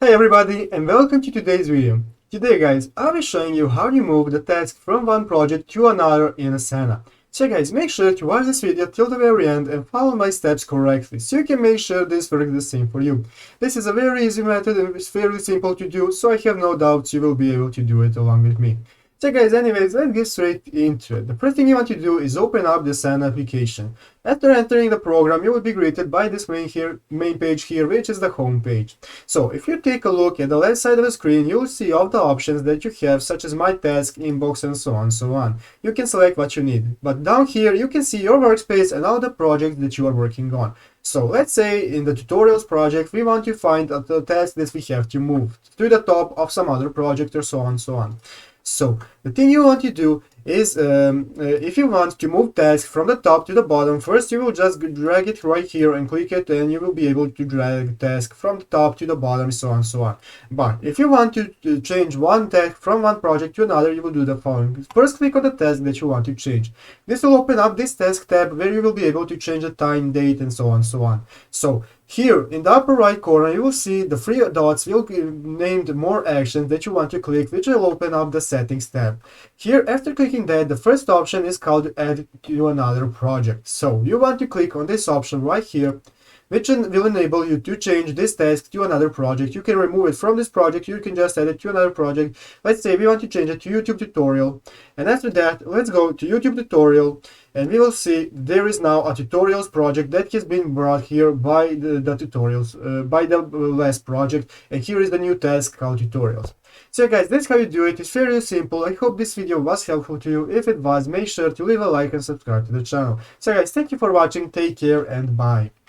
Hey everybody, and welcome to today's video. Today guys, I'll be showing you how you move the task from one project to another in Asana. So guys, make sure to watch this video till the very end and follow my steps correctly so you can make sure this works the same for you. This is a very easy method and it's fairly simple to do, so I have no doubts you will be able to do it along with me. So guys, anyways, let's get straight into it. The first thing you want to do is open up the Asana application. After entering the program, you will be greeted by this main page here, which is the home page. So if you take a look at the left side of the screen, you will see all the options that you have, such as My Task, Inbox, and so on, so on. You can select what you need. But down here, you can see your workspace and all the projects that you are working on. So let's say in the tutorials project, we want to find the task that we have to move to the top of some other project or so on, so on. So the thing you want to do is if you want to move task from the top to the bottom, first you will just drag it right here and click it, and you will be able to drag task from the top to the bottom, so on, so on. But if you want to change one task from one project to another, you will do the following. First, click on the task that you want to change. This will open up this task tab where you will be able to change the time, date, and so on, so on. So here in the upper right corner, you will see the three dots will be named more actions that you want to click, which will open up the settings tab. Here, after clicking that, the first option is called add to another project. So you want to click on this option right here, which will enable you to change this task to another project. You can remove it from this project, you can just add it to another project. Let's say we want to change it to YouTube tutorial, and after that, let's go to YouTube tutorial, and we will see there is now a tutorials project that has been brought here by the tutorials, by the last project, and here is the new task called tutorials. So guys, that's how you do it. It's fairly simple. I hope this video was helpful to you. If it was, make sure to leave a like and subscribe to the channel. So guys, thank you for watching, take care, and bye.